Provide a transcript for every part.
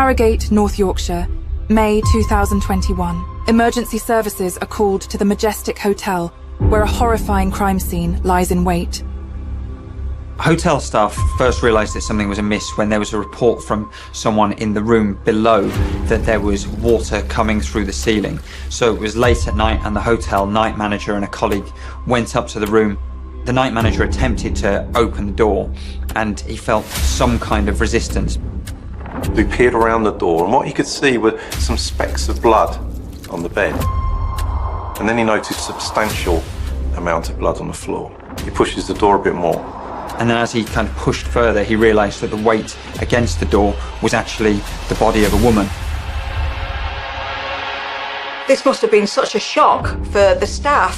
Harrogate, North Yorkshire, May 2021. Emergency services are called to the Majestic Hotel, where a horrifying crime scene lies in wait. Hotel staff first realised that something was amiss when there was a report from someone in the room below that there was water coming through the ceiling. So it was late at night and the hotel night manager and a colleague went up to the room. The night manager attempted to open the door and he felt some kind of resistance. He peered around the door and what he could see were some specks of blood on the bed. And then he noticed a substantial amount of blood on the floor. He pushes the door a bit more. And then as he kind of pushed further, he realised that the weight against the door was actually the body of a woman. This must have been such a shock for the staff.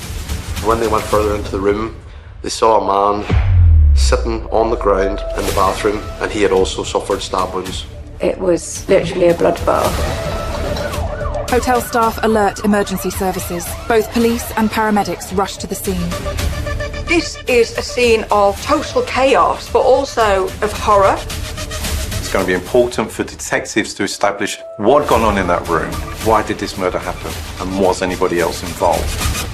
When they went further into the room, they saw a man sitting on the ground in the bathroom, and he had also suffered stab wounds. It was literally a bloodbath. Hotel staff alert emergency services. Both police and paramedics rush to the scene. This is a scene of total chaos, but also of horror. It's going to be important for detectives to establish what had gone on in that room, why did this murder happen, and was anybody else involved?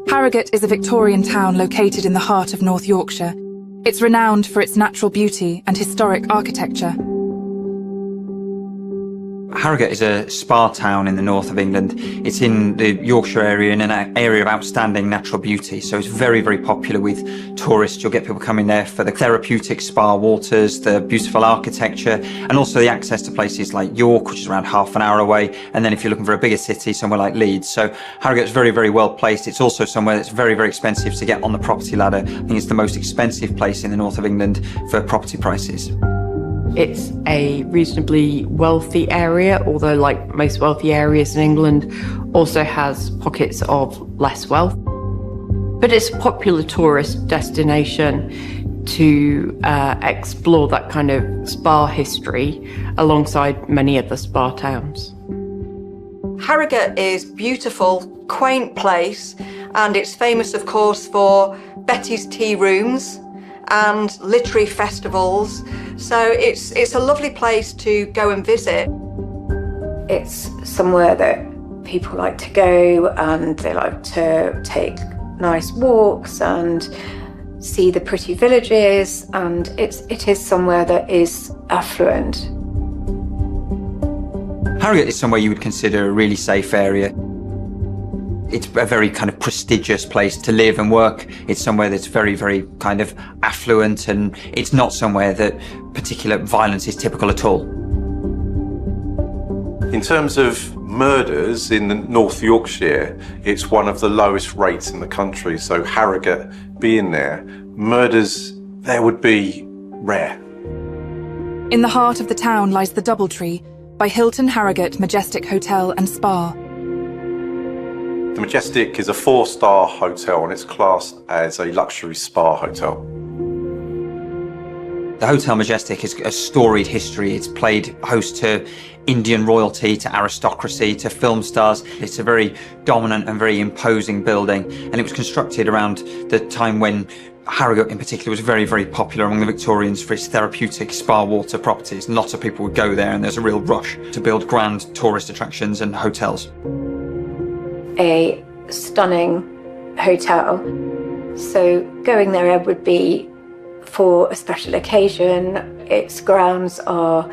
Harrogate is a Victorian town located in the heart of North Yorkshire. It's renowned for its natural beauty and historic architecture. Harrogate is a spa town in the north of England. It's in the Yorkshire area in an area of outstanding natural beauty, so it's very, very popular with tourists. You'll get people coming there for the therapeutic spa waters, the beautiful architecture, and also the access to places like York, which is around half an hour away, and then if you're looking for a bigger city, somewhere like Leeds. So Harrogate's very, very well placed. It's also somewhere that's very, very expensive to get on the property ladder. I think it's the most expensive place in the north of England for property prices. It's a reasonably wealthy area, although like most wealthy areas in England, also has pockets of less wealth. But it's a popular tourist destination to explore that kind of spa history alongside many other spa towns. Harrogate is beautiful, quaint place, and it's famous, of course, for Betty's tea rooms and literary festivals. So it's a lovely place to go and visit. It's somewhere that people like to go and they like to take nice walks and see the pretty villages, and it is somewhere that is affluent. Harrogate is somewhere you would consider a really safe area. It's a very kind of prestigious place to live and work. It's somewhere that's very, very kind of affluent, and it's not somewhere that particular violence is typical at all. In terms of murders in North Yorkshire, it's one of the lowest rates in the country. So Harrogate being there, murders there would be rare. In the heart of the town lies the Doubletree by Hilton Harrogate Majestic Hotel and Spa. The Majestic is a 4-star hotel and it's classed as a luxury spa hotel. The Hotel Majestic has a storied history. It's played host to Indian royalty, to aristocracy, to film stars. It's a very dominant and very imposing building, and it was constructed around the time when Harrogate in particular was very, very popular among the Victorians for its therapeutic spa water properties. And lots of people would go there, and there's a real rush to build grand tourist attractions and hotels. A stunning hotel, so going there would be for a special occasion. Its grounds are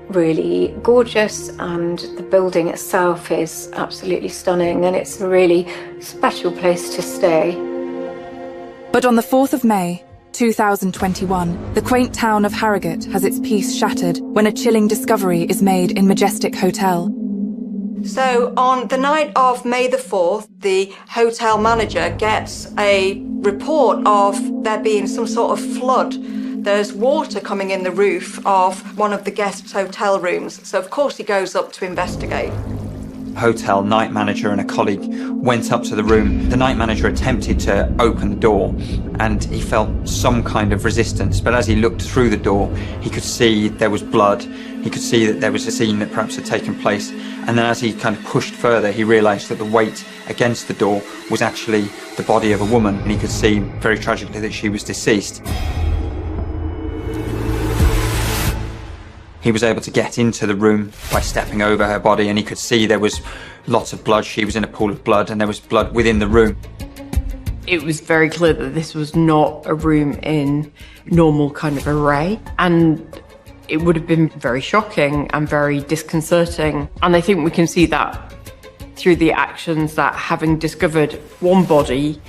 really gorgeous and the building itself is absolutely stunning, and it's a really special place to stay. But on the 4th of May 2021, the quaint town of Harrogate has its peace shattered when a chilling discovery is made in Majestic Hotel. So on the night of May the 4th, the hotel manager gets a report of there being some sort of flood. There's water coming in the roof of one of the guests' hotel rooms. So of course he goes up to investigate. Hotel night manager and a colleague went up to the room. The night manager attempted to open the door and he felt some kind of resistance, but as he looked through the door, he could see there was blood. He could see that there was a scene that perhaps had taken place. And then as he kind of pushed further, he realised that the weight against the door was actually the body of a woman, and he could see very tragically that she was deceased. He was able to get into the room by stepping over her body, and he could see there was lots of blood. She was in a pool of blood and there was blood within the room. It was very clear that this was not a room in normal kind of array, and it would have been very shocking and very disconcerting. And I think we can see that through the actions that, having discovered one body,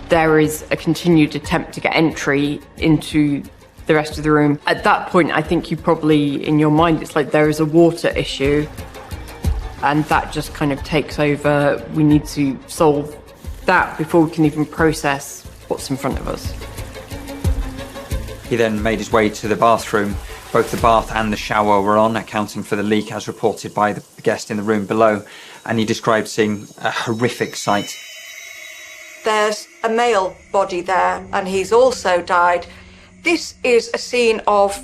there is a continued attempt to get entry into the rest of the room. At that point, I think you probably, in your mind, it's like there is a water issue, and that just kind of takes over. We need to solve that before we can even process what's in front of us. He then made his way to the bathroom. Both the bath and the shower were on, accounting for the leak as reported by the guest in the room below, and he described seeing a horrific sight. There's a male body there, and he's also died. This is a scene of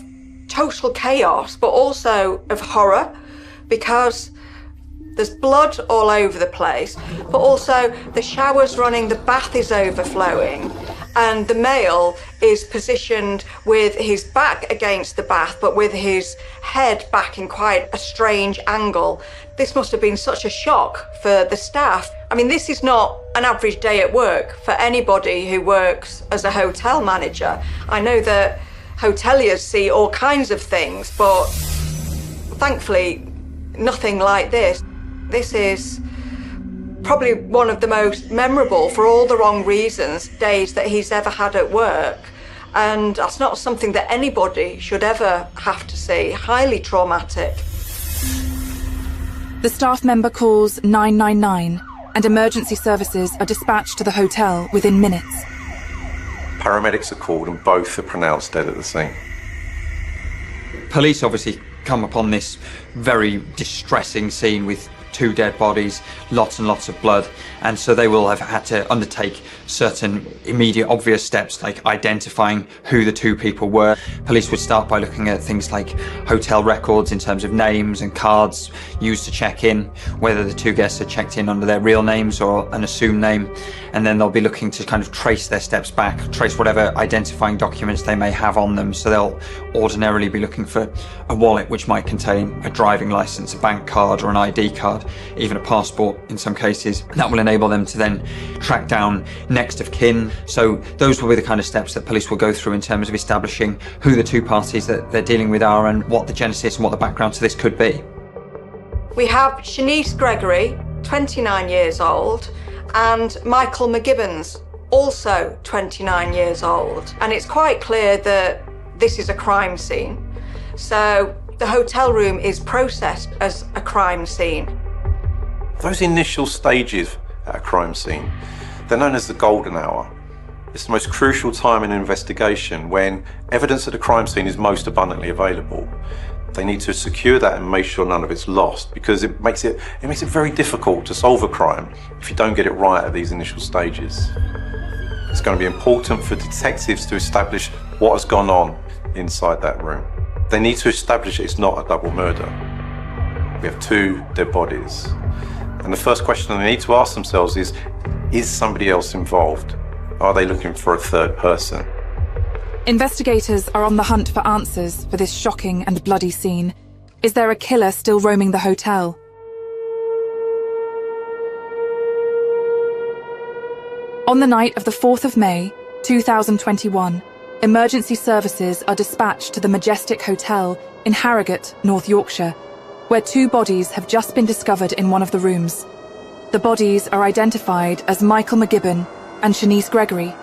total chaos, but also of horror, because there's blood all over the place, but also the shower's running, the bath is overflowing, and the male is positioned with his back against the bath, but with his head back in quite a strange angle. This must have been such a shock for the staff. I mean, this is not an average day at work for anybody who works as a hotel manager. I know that hoteliers see all kinds of things, but thankfully, nothing like this. This is probably one of the most memorable, for all the wrong reasons, days that he's ever had at work. And that's not something that anybody should ever have to see. Highly traumatic. The staff member calls 999 and emergency services are dispatched to the hotel within minutes. Paramedics are called and both are pronounced dead at the scene. Police obviously come upon this very distressing scene with 2 dead bodies, lots and lots of blood, and so they will have had to undertake certain immediate obvious steps like identifying who the 2 people were. Police would start by looking at things like hotel records in terms of names and cards used to check in, whether the 2 guests had checked in under their real names or an assumed name, and then they'll be looking to kind of trace their steps back, trace whatever identifying documents they may have on them. So they'll ordinarily be looking for a wallet which might contain a driving license, a bank card or an ID card, even a passport in some cases. That will enable them to then track down next of kin. So those will be the kind of steps that police will go through in terms of establishing who the 2 parties that they're dealing with are and what the genesis and what the background to this could be. We have Shanice Gregory, 29 years old, and Michael McGibbons, also 29 years old. And it's quite clear that this is a crime scene. So the hotel room is processed as a crime scene. Those initial stages at a crime scene, they're known as the golden hour. It's the most crucial time in an investigation when evidence at the crime scene is most abundantly available. They need to secure that and make sure none of it's lost, because it makes it very difficult to solve a crime if you don't get it right at these initial stages. It's going to be important for detectives to establish what has gone on inside that room. They need to establish it's not a double murder. We have 2 dead bodies. And the first question they need to ask themselves is somebody else involved? Are they looking for a 3rd person? Investigators are on the hunt for answers for this shocking and bloody scene. Is there a killer still roaming the hotel? On the night of the 4th of May, 2021, emergency services are dispatched to the Majestic Hotel in Harrogate, North Yorkshire, where 2 bodies have just been discovered in one of the rooms. The bodies are identified as Michael McGibbon and Shanice Gregory,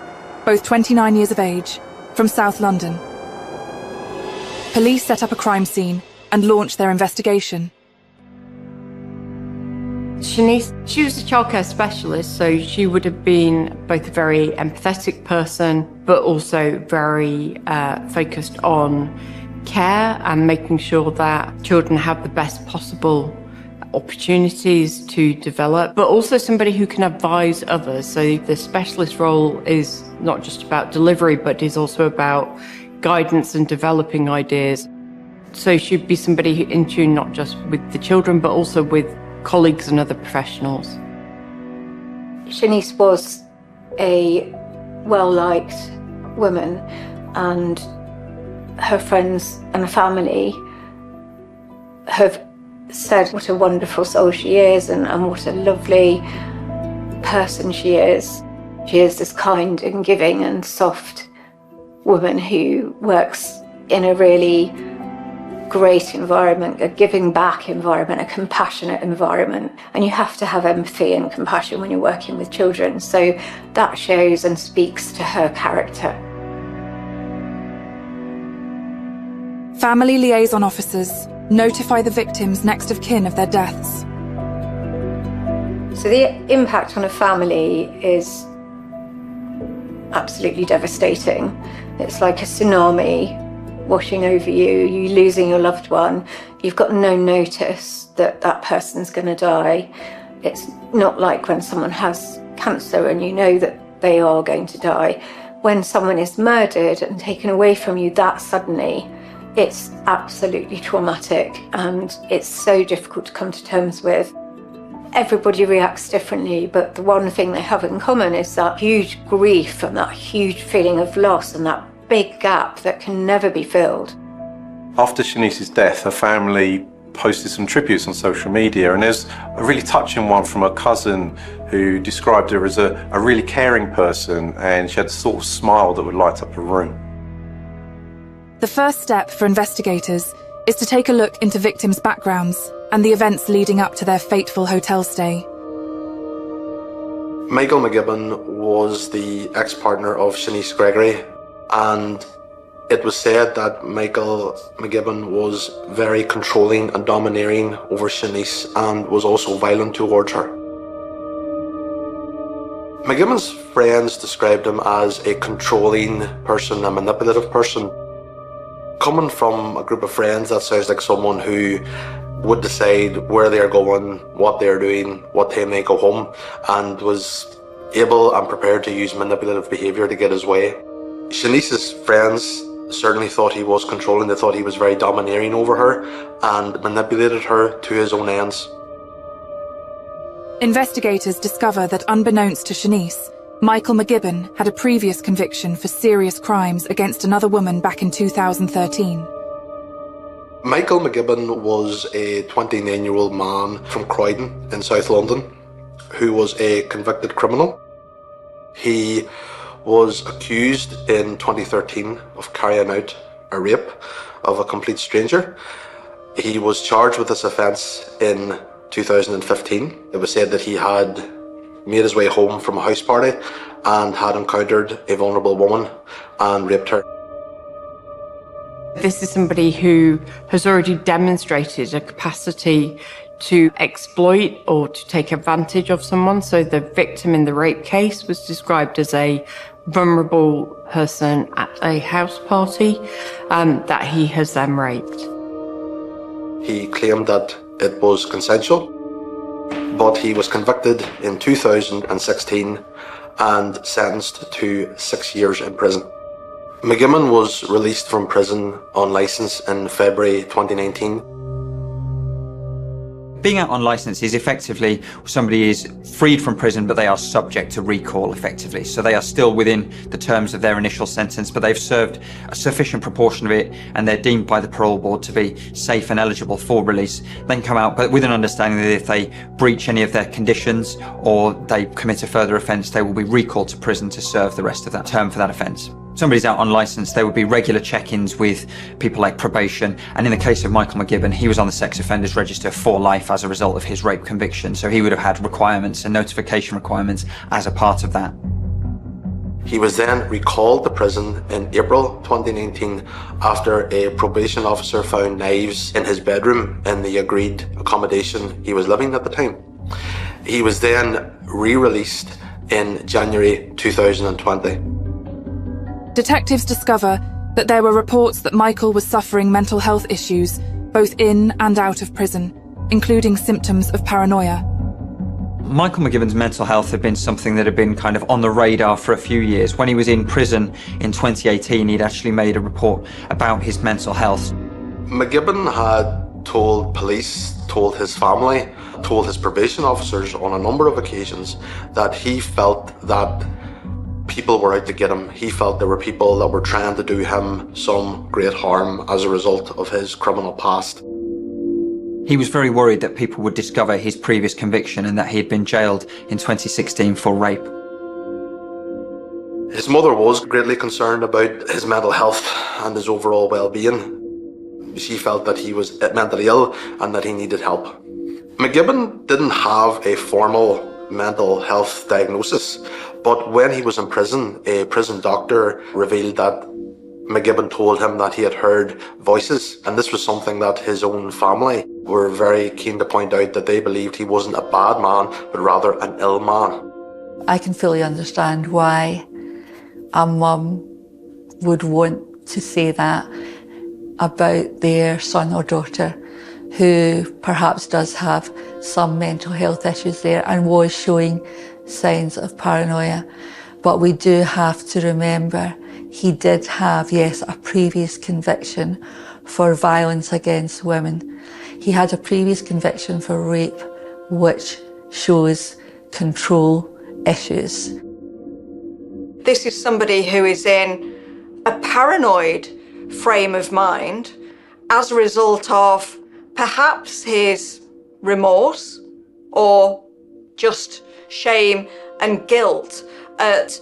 both 29 years of age, from South London. Police set up a crime scene and launched their investigation. Shanice, she was a childcare specialist, so she would have been both a very empathetic person, but also very focused on care and making sure that children have the best possible opportunities to develop, but also somebody who can advise others. So the specialist role is not just about delivery, but is also about guidance and developing ideas. So she'd be somebody in tune not just with the children, but also with colleagues and other professionals. Shanice was a well-liked woman, and her friends and family have said what a wonderful soul she is and what a lovely person she is. She is this kind and giving and soft woman who works in a really great environment, a giving back environment, a compassionate environment. And you have to have empathy and compassion when you're working with children. So that shows and speaks to her character. Family liaison officers notify the victims' next of kin of their deaths. So the impact on a family is absolutely devastating. It's like a tsunami washing over you, you losing your loved one. You've got no notice that that person's going to die. It's not like when someone has cancer and you know that they are going to die. When someone is murdered and taken away from you that suddenly, it's absolutely traumatic and it's so difficult to come to terms with. Everybody reacts differently, but the one thing they have in common is that huge grief and that huge feeling of loss and that big gap that can never be filled. After Shanice's death, her family posted some tributes on social media, and there's a really touching one from her cousin who described her as a really caring person, and she had a sort of smile that would light up a room. The first step for investigators is to take a look into victims' backgrounds and the events leading up to their fateful hotel stay. Michael McGibbon was the ex-partner of Shanice Gregory, and it was said that Michael McGibbon was very controlling and domineering over Shanice and was also violent towards her. McGibbon's friends described him as a controlling person, a manipulative person. Coming from a group of friends, that sounds like someone who would decide where they're going, what they're doing, what time they go home, and was able and prepared to use manipulative behaviour to get his way. Shanice's friends certainly thought he was controlling. They thought he was very domineering over her and manipulated her to his own ends. Investigators discover that unbeknownst to Shanice, Michael McGibbon had a previous conviction for serious crimes against another woman back in 2013. Michael McGibbon was a 29-year-old man from Croydon in South London who was a convicted criminal. He was accused in 2013 of carrying out a rape of a complete stranger. He was charged with this offence in 2015. It was said that he had made his way home from a house party and had encountered a vulnerable woman and raped her. This is somebody who has already demonstrated a capacity to exploit or to take advantage of someone. So the victim in the rape case was described as a vulnerable person at a house party that he has then raped. He claimed that it was consensual, but he was convicted in 2016 and sentenced to 6 years in prison. McGibbon was released from prison on licence in February 2019. Being out on licence is effectively somebody is freed from prison, but they are subject to recall effectively. So they are still within the terms of their initial sentence, but they've served a sufficient proportion of it and they're deemed by the parole board to be safe and eligible for release. Then come out, but with an understanding that if they breach any of their conditions or they commit a further offence, they will be recalled to prison to serve the rest of that term for that offence. Somebody's out on licence, there would be regular check-ins with people like probation, and in the case of Michael McGibbon, he was on the sex offenders register for life as a result of his rape conviction, so he would have had requirements and notification requirements as a part of that. He was then recalled to prison in April 2019 after a probation officer found knives in his bedroom in the agreed accommodation he was living at the time. He was then re-released in January 2020. Detectives discover that there were reports that Michael was suffering mental health issues, both in and out of prison, including symptoms of paranoia. Michael McGibbon's mental health had been something that had been kind of on the radar for a few years. When he was in prison in 2018, he'd actually made a report about his mental health. McGibbon had told police, told his family, told his probation officers on a number of occasions that he felt that people were out to get him. He felt there were people that were trying to do him some great harm as a result of his criminal past. He was very worried that people would discover his previous conviction and that he had been jailed in 2016 for rape. His mother was greatly concerned about his mental health and his overall well-being. She felt that he was mentally ill and that he needed help. McGibbon didn't have a formal mental health diagnosis, but when he was in prison, a prison doctor revealed that McGibbon told him that he had heard voices, and this was something that his own family were very keen to point out, that they believed he wasn't a bad man, but rather an ill man. I can fully understand why a mum would want to say that about their son or daughter, who perhaps does have some mental health issues there and was showing signs of paranoia. But we do have to remember he did have, yes, a previous conviction for violence against women. He had a previous conviction for rape, which shows control issues. This is somebody who is in a paranoid frame of mind as a result of perhaps his remorse or just shame and guilt at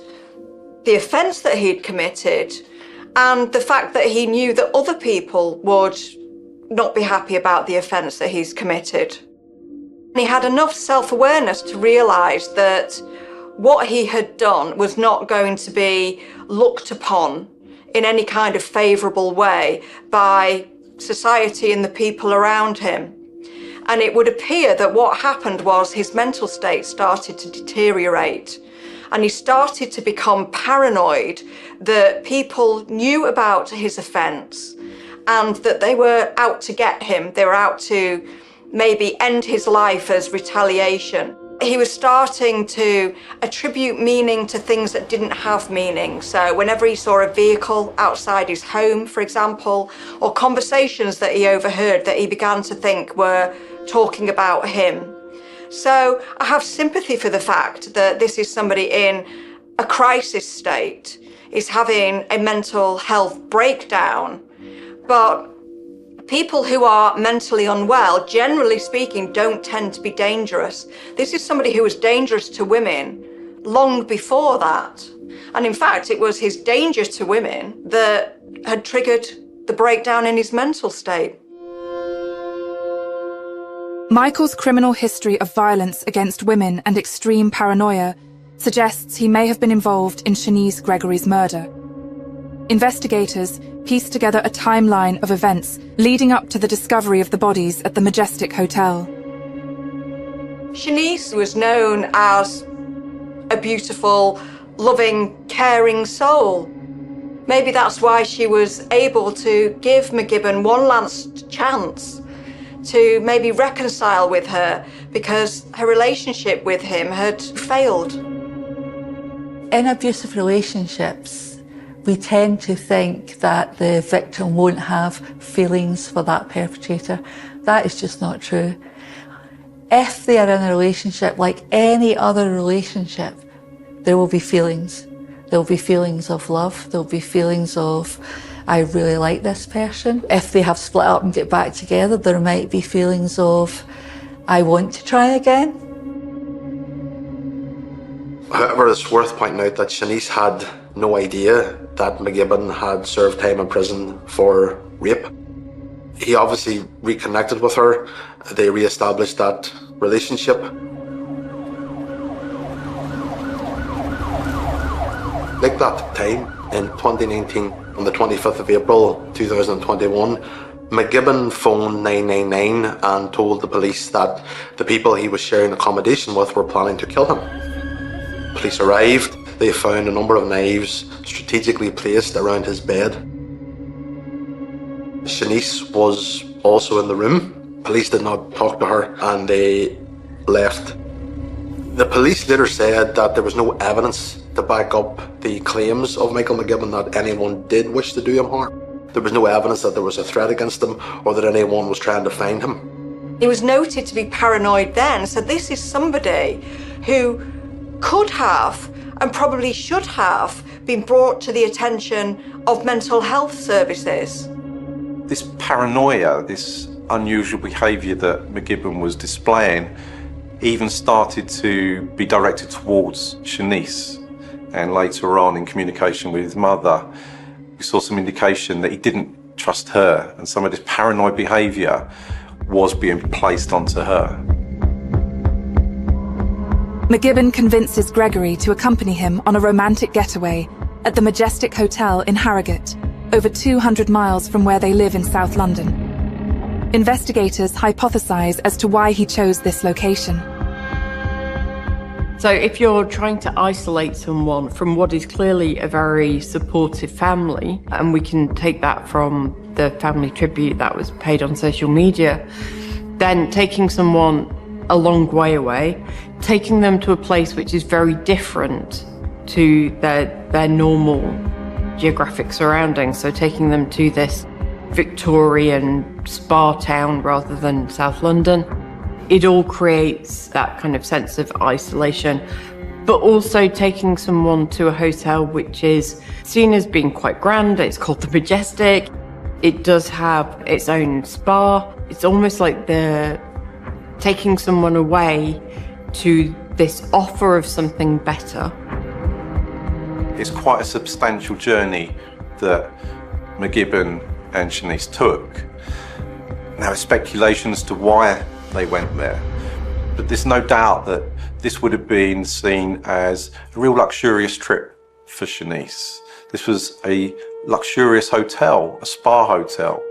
the offence that he'd committed, and the fact that he knew that other people would not be happy about the offence that he's committed. He had enough self-awareness to realise that what he had done was not going to be looked upon in any kind of favourable way by society and the people around him. And it would appear that what happened was his mental state started to deteriorate, and he started to become paranoid that people knew about his offence and that they were out to get him. They were out to maybe end his life as retaliation. He was starting to attribute meaning to things that didn't have meaning. So whenever he saw a vehicle outside his home, for example, or conversations that he overheard that he began to think were talking about him. So I have sympathy for the fact that this is somebody in a crisis state, is having a mental health breakdown. But people who are mentally unwell, generally speaking, don't tend to be dangerous. This is somebody who was dangerous to women long before that. And in fact, it was his danger to women that had triggered the breakdown in his mental state. Michael's criminal history of violence against women and extreme paranoia suggests he may have been involved in Shanice Gregory's murder. Investigators pieced together a timeline of events leading up to the discovery of the bodies at the Majestic Hotel. Shanice was known as a beautiful, loving, caring soul. Maybe that's why she was able to give McGibbon one last chance to maybe reconcile with her, because her relationship with him had failed. In abusive relationships, we tend to think that the victim won't have feelings for that perpetrator. That is just not true. If they are in a relationship like any other relationship, there will be feelings. There will be feelings of love. There will be feelings of, I really like this person. If they have split up and get back together, there might be feelings of, I want to try again. However, it's worth pointing out that Shanice had no idea that McGibbon had served time in prison for rape. He obviously reconnected with her. They re-established that relationship. Like that time in 2019, on the 25th of April 2021, McGibbon phoned 999 and told the police that the people he was sharing accommodation with were planning to kill him. Police arrived. They found a number of knives strategically placed around his bed. Shanice was also in the room. Police did not talk to her and they left. The police later said that there was no evidence to back up the claims of Michael McGibbon that anyone did wish to do him harm. There was no evidence that there was a threat against him or that anyone was trying to find him. He was noted to be paranoid then, so this is somebody who could have and probably should have been brought to the attention of mental health services. This paranoia, this unusual behaviour that McGibbon was displaying even started to be directed towards Shanice, and later on in communication with his mother we saw some indication that he didn't trust her and some of this paranoid behaviour was being placed onto her. McGibbon convinces Gregory to accompany him on a romantic getaway at the Majestic Hotel in Harrogate, over 200 miles from where they live in South London. Investigators hypothesize as to why he chose this location. So if you're trying to isolate someone from what is clearly a very supportive family, and we can take that from the family tribute that was paid on social media, then taking someone a long way away, taking them to a place which is very different to their normal geographic surroundings, so taking them to this Victorian spa town rather than South London, it all creates that kind of sense of isolation. But also taking someone to a hotel which is seen as being quite grand. It's called the Majestic. It does have its own spa. It's almost like they're taking someone away to this offer of something better. It's quite a substantial journey that McGibbon and Shanice took. Now, there's speculation as to why they went there, but there's no doubt that this would have been seen as a real luxurious trip for Shanice. This was a luxurious hotel, a spa hotel.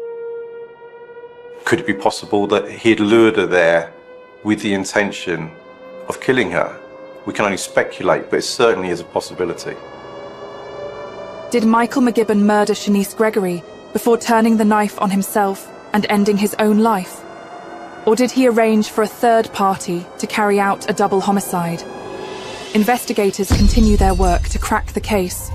Could it be possible that he'd lured her there with the intention of killing her? We can only speculate, but it certainly is a possibility. Did Michael McGibbon murder Shanice Gregory before turning the knife on himself and ending his own life? Or did he arrange for a third party to carry out a double homicide? Investigators continue their work to crack the case.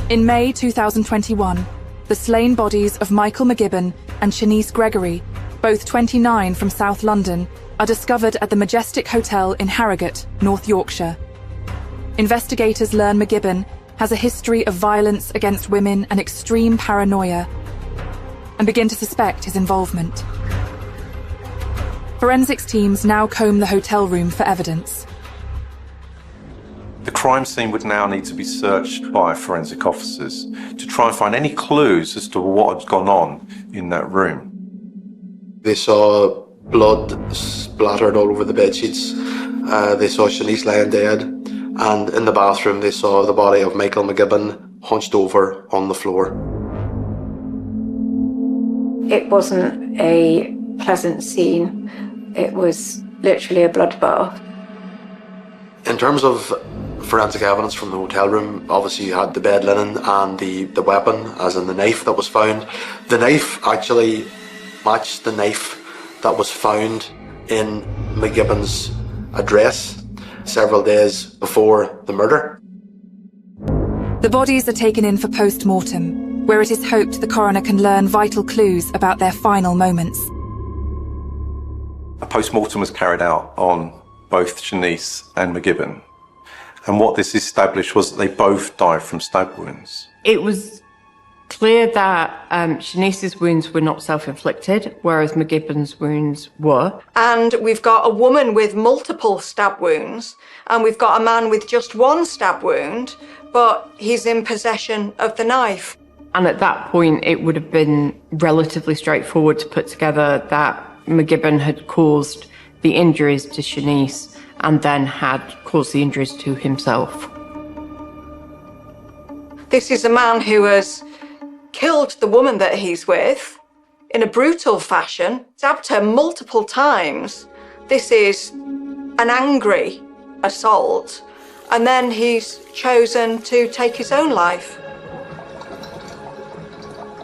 In May 2021, the slain bodies of Michael McGibbon and Shanice Gregory, both 29 from South London, are discovered at the Majestic Hotel in Harrogate, North Yorkshire. Investigators learn McGibbon has a history of violence against women and extreme paranoia, and begin to suspect his involvement. Forensics teams now comb the hotel room for evidence. The crime scene would now need to be searched by forensic officers to try and find any clues as to what had gone on in that room. They saw blood splattered all over the bedsheets. They saw Shanice lying dead, and in the bathroom they saw the body of Michael McGibbon hunched over on the floor. It wasn't a pleasant scene. It was literally a bloodbath. In terms of forensic evidence from the hotel room, obviously you had the bed linen and the weapon, as in the knife that was found. The knife actually matched the knife that was found in McGibbon's address several days before the murder. The bodies are taken in for post-mortem, where it is hoped the coroner can learn vital clues about their final moments. A post-mortem was carried out on both Shanice and McGibbon, and what this established was that they both died from stab wounds. It was clear that Shanice's wounds were not self-inflicted, whereas McGibbon's wounds were. And we've got a woman with multiple stab wounds, and we've got a man with just one stab wound, but he's in possession of the knife. And at that point, it would have been relatively straightforward to put together that McGibbon had caused the injuries to Shanice and then had caused the injuries to himself. This is a man who has killed the woman that he's with in a brutal fashion, stabbed her multiple times. This is an angry assault, and then he's chosen to take his own life.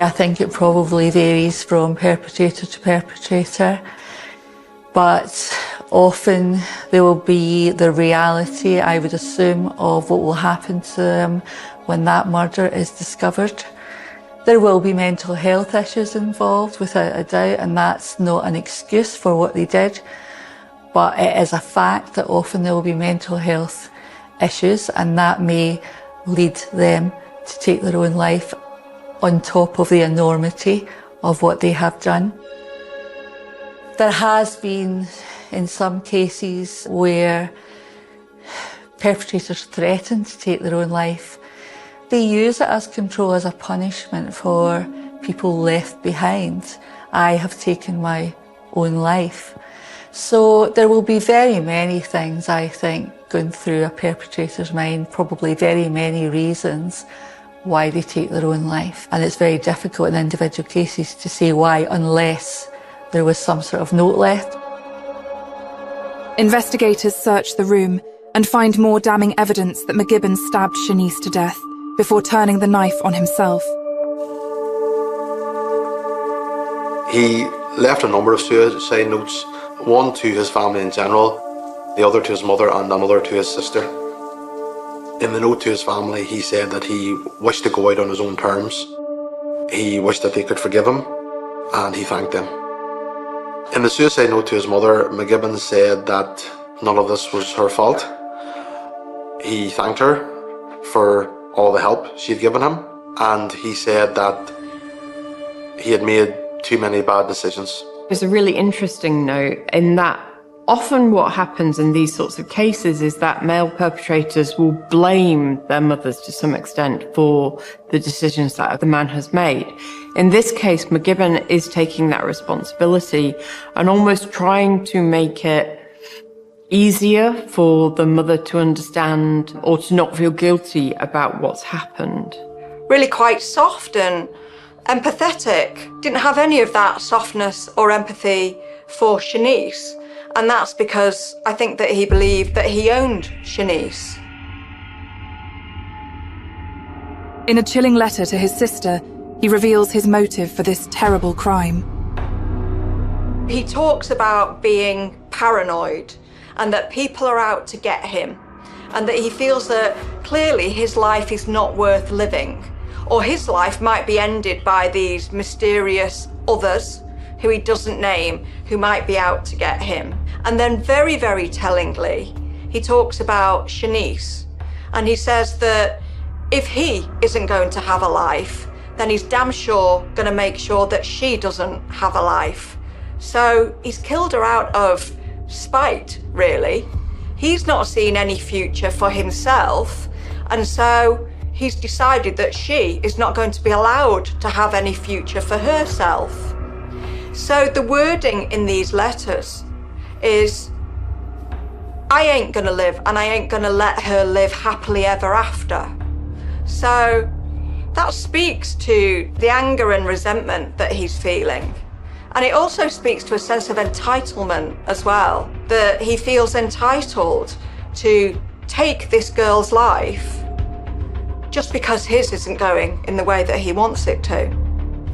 I think it probably varies from perpetrator to perpetrator, but often there will be the reality, I would assume, of what will happen to them when that murder is discovered. There will be mental health issues involved, without a doubt, and that's not an excuse for what they did, but it is a fact that often there will be mental health issues, and that may lead them to take their own life, on top of the enormity of what they have done. There has been, in some cases, where perpetrators threaten to take their own life. They use it as control, as a punishment for people left behind. I have taken my own life. So there will be very many things, I think, going through a perpetrator's mind, probably very many reasons why they take their own life. And it's very difficult in individual cases to say why, unless there was some sort of note left. Investigators search the room and find more damning evidence that McGibbon stabbed Shanice to death before turning the knife on himself. He left a number of suicide notes, one to his family in general, the other to his mother, and another to his sister. In the note to his family, he said that he wished to go out on his own terms. He wished that they could forgive him, and he thanked them. In the suicide note to his mother, McGibbon said that none of this was her fault. He thanked her for all the help she'd given him, and he said that he had made too many bad decisions. There's a really interesting note in that often what happens in these sorts of cases is that male perpetrators will blame their mothers to some extent for the decisions that the man has made. In this case, McGibbon is taking that responsibility and almost trying to make it easier for the mother to understand or to not feel guilty about what's happened. Really quite soft and empathetic. Didn't have any of that softness or empathy for Shanice. And that's because I think that he believed that he owned Shanice. In a chilling letter to his sister, he reveals his motive for this terrible crime. He talks about being paranoid and that people are out to get him, and that he feels that clearly his life is not worth living, or his life might be ended by these mysterious others who he doesn't name, who might be out to get him. And then very, very tellingly, he talks about Shanice, and he says that if he isn't going to have a life, then he's damn sure going to make sure that she doesn't have a life. So he's killed her out of spite, really. He's not seen any future for himself, and so he's decided that she is not going to be allowed to have any future for herself. So the wording in these letters is, I ain't gonna live and I ain't gonna let her live happily ever after. So that speaks to the anger and resentment that he's feeling. And it also speaks to a sense of entitlement as well, that he feels entitled to take this girl's life just because his isn't going in the way that he wants it to.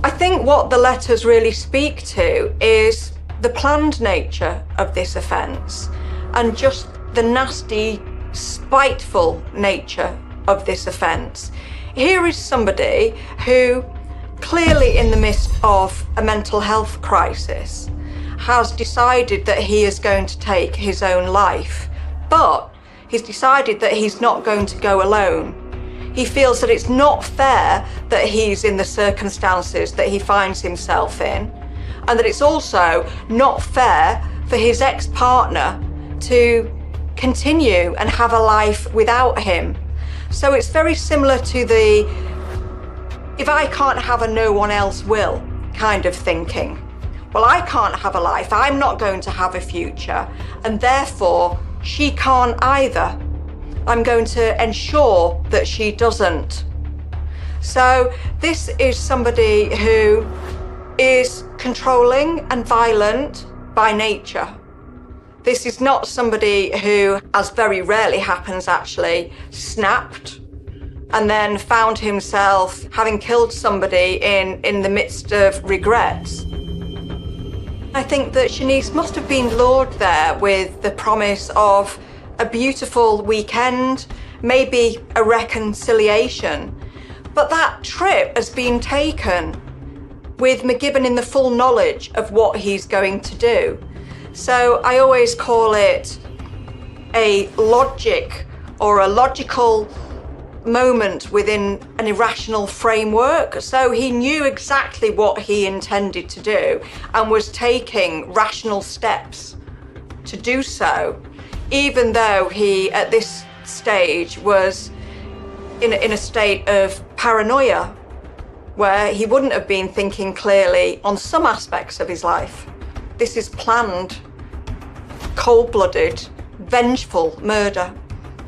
I think what the letters really speak to is the planned nature of this offence and just the nasty, spiteful nature of this offence. Here is somebody who, clearly in the midst of a mental health crisis, has decided that he is going to take his own life, but he's decided that he's not going to go alone. He feels that it's not fair that he's in the circumstances that he finds himself in, and that it's also not fair for his ex-partner to continue and have a life without him. So it's very similar to the if I can't have a no one else will kind of thinking. Well, I can't have a life, I'm not going to have a future, and therefore she can't either. I'm going to ensure that she doesn't. So this is somebody who is controlling and violent by nature. This is not somebody who, as very rarely happens actually, snapped and then found himself having killed somebody in the midst of regrets. I think that Shanice must have been lured there with the promise of a beautiful weekend, maybe a reconciliation. But that trip has been taken with McGibbon in the full knowledge of what he's going to do. So I always call it a logic or a logical moment within an irrational framework. So he knew exactly what he intended to do and was taking rational steps to do so, even though he, at this stage, was in a state of paranoia where he wouldn't have been thinking clearly on some aspects of his life. This is planned, cold-blooded, vengeful murder.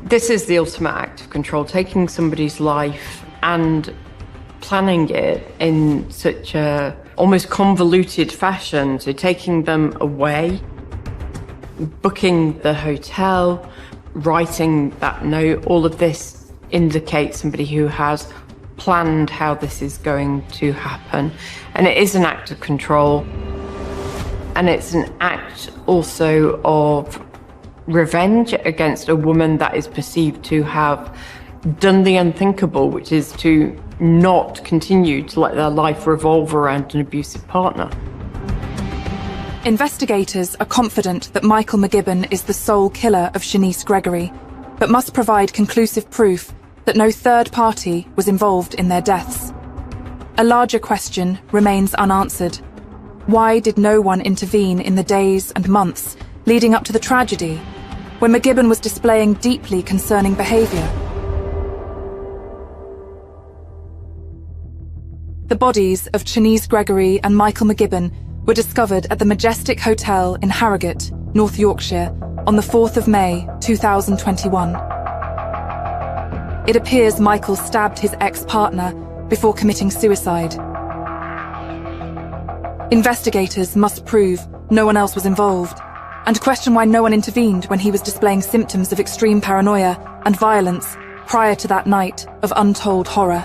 This is the ultimate act of control, taking somebody's life and planning it in such a almost convoluted fashion. So taking them away, booking the hotel, writing that note, all of this indicates somebody who has planned how this is going to happen. And it is an act of control. And it's an act also of revenge against a woman that is perceived to have done the unthinkable, which is to not continue to let their life revolve around an abusive partner. Investigators are confident that Michael McGibbon is the sole killer of Shanice Gregory, but must provide conclusive proof that no third party was involved in their deaths. A larger question remains unanswered. Why did no one intervene in the days and months leading up to the tragedy, when McGibbon was displaying deeply concerning behaviour? The bodies of Shanice Gregory and Michael McGibbon were discovered at the Majestic Hotel in Harrogate, North Yorkshire, on the 4th of May 2021. It appears Michael stabbed his ex-partner before committing suicide. Investigators must prove no one else was involved, and question why no one intervened when he was displaying symptoms of extreme paranoia and violence prior to that night of untold horror.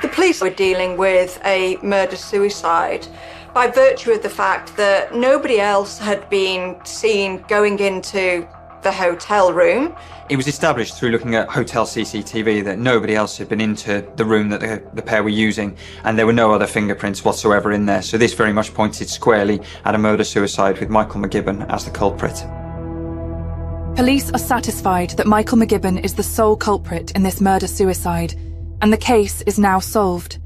The police were dealing with a murder-suicide by virtue of the fact that nobody else had been seen going into the hotel room. It was established through looking at hotel CCTV that nobody else had been into the room that the pair were using, and there were no other fingerprints whatsoever in there. So this very much pointed squarely at a murder-suicide with Michael McGibbon as the culprit. Police are satisfied that Michael McGibbon is the sole culprit in this murder-suicide, and the case is now solved.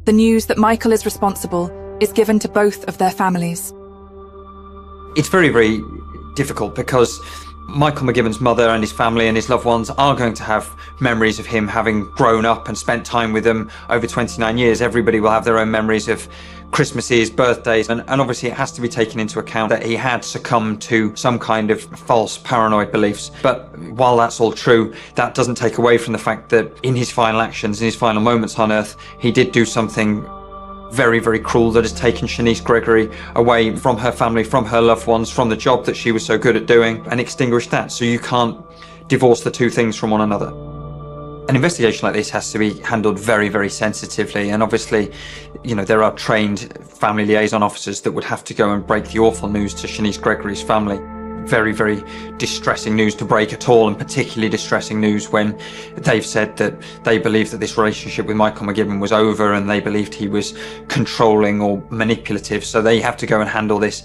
The news that Michael is responsible is given to both of their families. It's very, very difficult because Michael McGibbon's mother and his family and his loved ones are going to have memories of him having grown up and spent time with them over 29 years. Everybody will have their own memories of Christmases, birthdays, and obviously it has to be taken into account that he had succumbed to some kind of false paranoid beliefs. But while that's all true, that doesn't take away from the fact that in his final actions, in his final moments on Earth, he did do something very, very cruel that has taken Shanice Gregory away from her family, from her loved ones, from the job that she was so good at doing, and extinguished that. So you can't divorce the two things from one another. An investigation like this has to be handled very, very sensitively, and obviously, you know, there are trained family liaison officers that would have to go and break the awful news to Shanice Gregory's family. Very, very distressing news to break at all, and particularly distressing news when they've said that they believe that this relationship with Michael McGibbon was over and they believed he was controlling or manipulative. So they have to go and handle this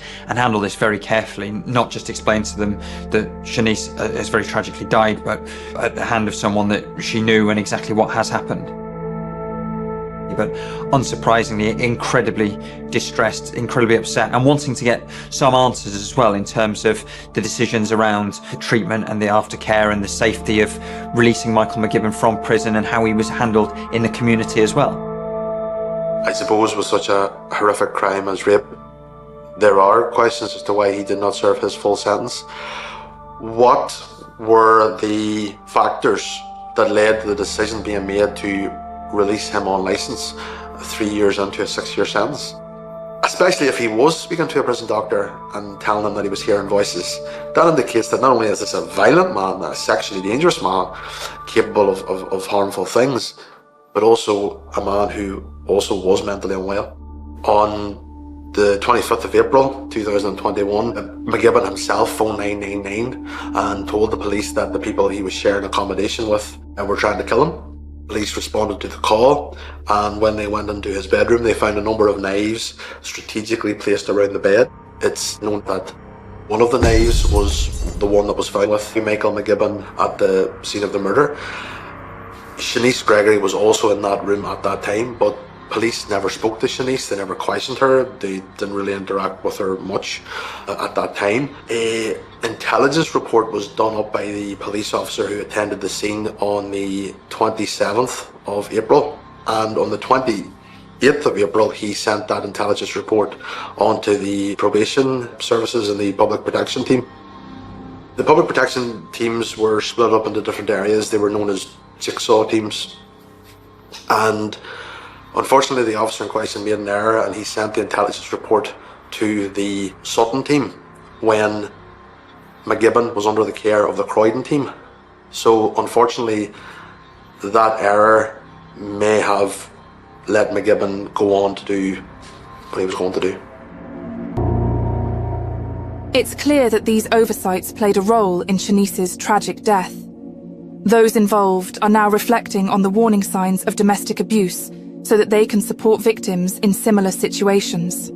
very carefully, not just explain to them that Shanice has very tragically died, but at the hand of someone that she knew and exactly what has happened. But unsurprisingly, incredibly distressed, incredibly upset, and wanting to get some answers as well in terms of the decisions around the treatment and the aftercare and the safety of releasing Michael McGibbon from prison and how he was handled in the community as well. I suppose with such a horrific crime as rape, there are questions as to why he did not serve his full sentence. What were the factors that led to the decision being made to release him on licence 3 years into a 6-year sentence. Especially if he was speaking to a prison doctor and telling him that he was hearing voices. That indicates that not only is this a violent man, a sexually dangerous man, capable of harmful things, but also a man who also was mentally unwell. On the 25th of April 2021, McGibbon himself phoned 999 and told the police that the people he was sharing accommodation with were trying to kill him. Police responded to the call, and when they went into his bedroom, they found a number of knives strategically placed around the bed. It's known that one of the knives was the one that was found with Michael McGibbon at the scene of the murder. Shanice Gregory was also in that room at that time, but police never spoke to Shanice, they never questioned her, they didn't really interact with her much at that time. An intelligence report was done up by the police officer who attended the scene on the 27th of April, and on the 28th of April he sent that intelligence report onto the probation services and the public protection team. The public protection teams were split up into different areas. They were known as jigsaw teams, and unfortunately, the officer in question made an error and he sent the intelligence report to the Sutton team when McGibbon was under the care of the Croydon team. So unfortunately, that error may have let McGibbon go on to do what he was going to do. It's clear that these oversights played a role in Shanice's tragic death. Those involved are now reflecting on the warning signs of domestic abuse so that they can support victims in similar situations.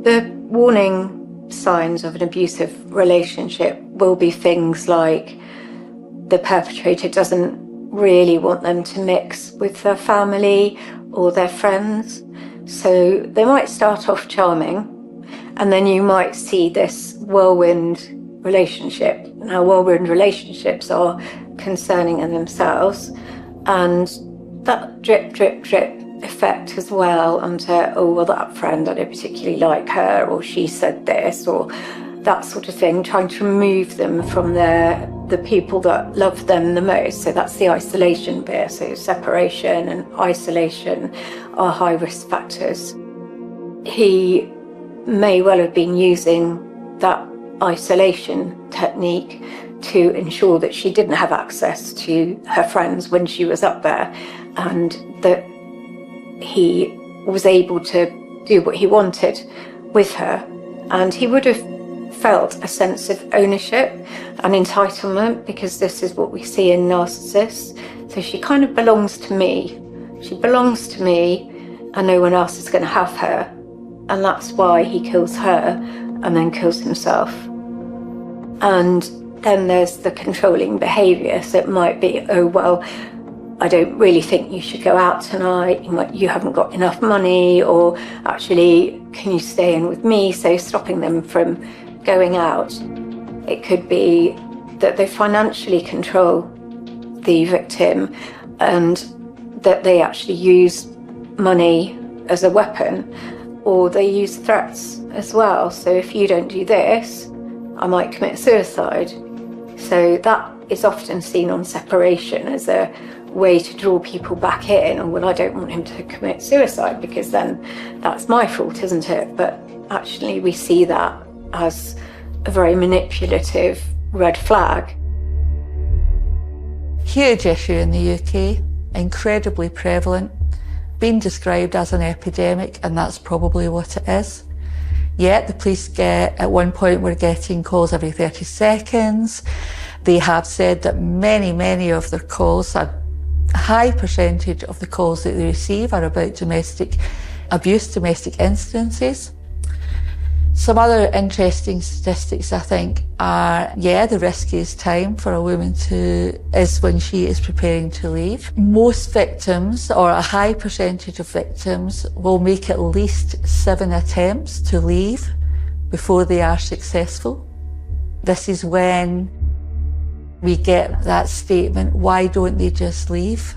The warning signs of an abusive relationship will be things like the perpetrator doesn't really want them to mix with their family or their friends. So they might start off charming, and then you might see this whirlwind relationship. Now, whirlwind relationships are concerning in themselves, and that drip, drip, drip effect as well onto, oh, well, that friend, I don't particularly like her, or she said this, or that sort of thing, trying to remove them from the people that love them the most. So that's the isolation bit. So separation and isolation are high risk factors. He may well have been using that isolation technique to ensure that she didn't have access to her friends when she was up there, and that he was able to do what he wanted with her. And he would have felt a sense of ownership and entitlement, because this is what we see in narcissists. So she kind of belongs to me. She belongs to me and no one else is going to have her. And that's why he kills her and then kills himself. And then there's the controlling behaviour. So it might be, oh, well, I don't really think you should go out tonight. You haven't got enough money, or actually, can you stay in with me? So stopping them from going out. It could be that they financially control the victim and that they actually use money as a weapon, or they use threats as well. So if you don't do this, I might commit suicide. So that is often seen on separation as a way to draw people back in. And, well, I don't want him to commit suicide because then that's my fault, isn't it? But actually we see that as a very manipulative red flag. Huge issue in the UK, incredibly prevalent, being described as an epidemic, and that's probably what it is. Yet the police at one point were getting calls every 30 seconds. They have said that many of their calls, a high percentage of the calls that they receive are about domestic abuse, domestic incidences. Some other interesting statistics, I think, are, the riskiest time for a woman is when she is preparing to leave. Most victims, or a high percentage of victims, will make at least 7 attempts to leave before they are successful. This is when we get that statement, why don't they just leave?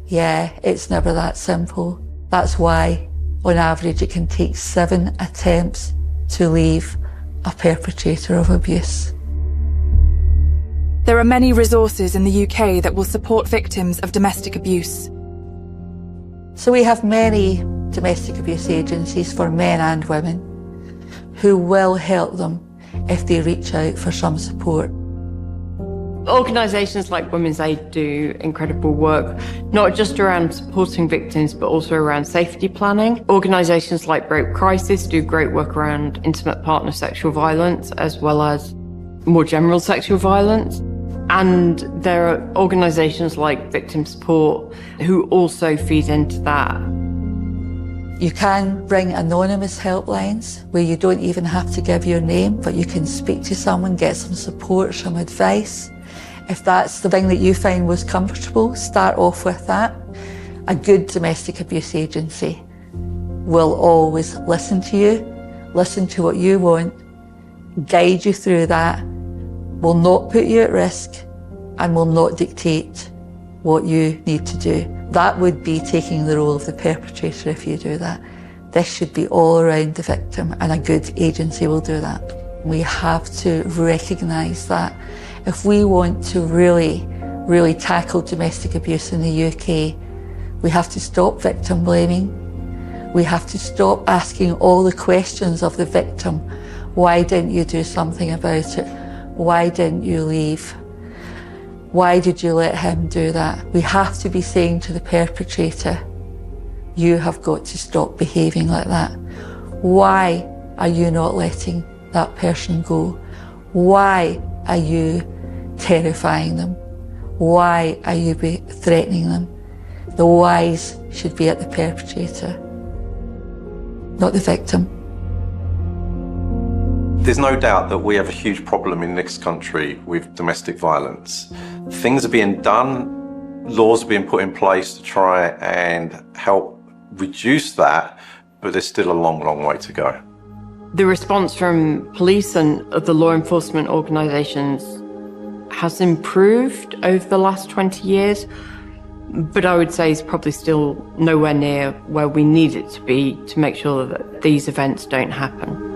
Yeah, it's never that simple. That's why, on average, it can take 7 attempts to leave a perpetrator of abuse. There are many resources in the UK that will support victims of domestic abuse. So we have many domestic abuse agencies for men and women who will help them if they reach out for some support. Organisations like Women's Aid do incredible work, not just around supporting victims, but also around safety planning. Organisations like Rape Crisis do great work around intimate partner sexual violence, as well as more general sexual violence. And there are organisations like Victim Support who also feed into that. You can bring anonymous helplines where you don't even have to give your name, but you can speak to someone, get some support, some advice. If that's the thing that you find was comfortable, start off with that. A good domestic abuse agency will always listen to you, listen to what you want, guide you through that, will not put you at risk, and will not dictate what you need to do. That would be taking the role of the perpetrator if you do that. This should be all around the victim, and a good agency will do that. We have to recognise that. If we want to really tackle domestic abuse in the UK, we have to stop victim blaming. We have to stop asking all the questions of the victim. Why didn't you do something about it? Why didn't you leave? Why did you let him do that? We have to be saying to the perpetrator, you have got to stop behaving like that. Why are you not letting that person go? Why are you terrifying them? Why are you threatening them? The whys should be at the perpetrator, not the victim. There's no doubt that we have a huge problem in this country with domestic violence. Things are being done, laws are being put in place to try and help reduce that, but there's still a long, long way to go. The response from police and other law enforcement organisations has improved over the last 20 years, but I would say it's probably still nowhere near where we need it to be to make sure that these events don't happen.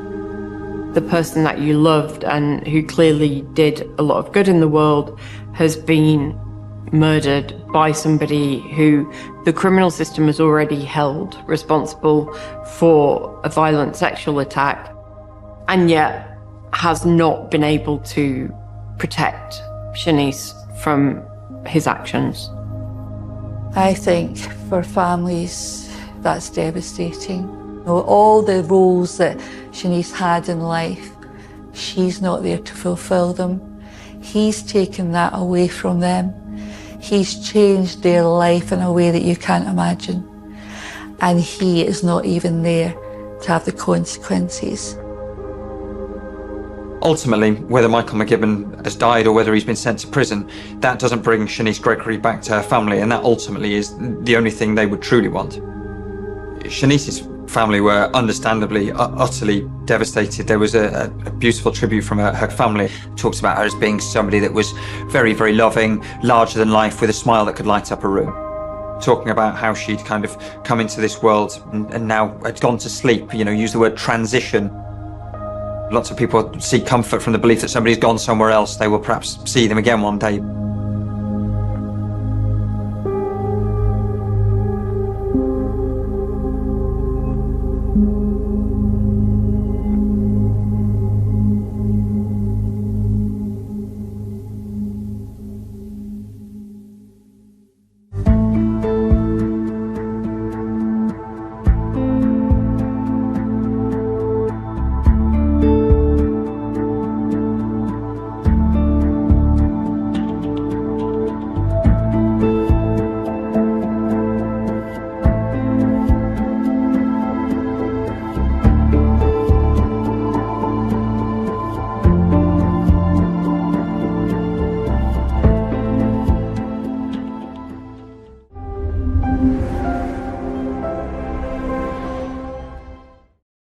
The person that you loved and who clearly did a lot of good in the world has been murdered by somebody who the criminal system has already held responsible for a violent sexual attack, and yet has not been able to protect Shanice from his actions. I think for families, that's devastating. All the roles that Shanice had in life, she's not there to fulfill them. He's taken that away from them. He's changed their life in a way that you can't imagine. And he is not even there to have the consequences. Ultimately, whether Michael McGibbon has died or whether he's been sent to prison, that doesn't bring Shanice Gregory back to her family, and that ultimately is the only thing they would truly want. Shanice's family were understandably utterly devastated. There was a beautiful tribute from her family. It talks about her as being somebody that was very, very loving, larger than life, with a smile that could light up a room. Talking about how she'd kind of come into this world and now had gone to sleep, use the word transition. Lots of people seek comfort from the belief that somebody's gone somewhere else. They will perhaps see them again one day.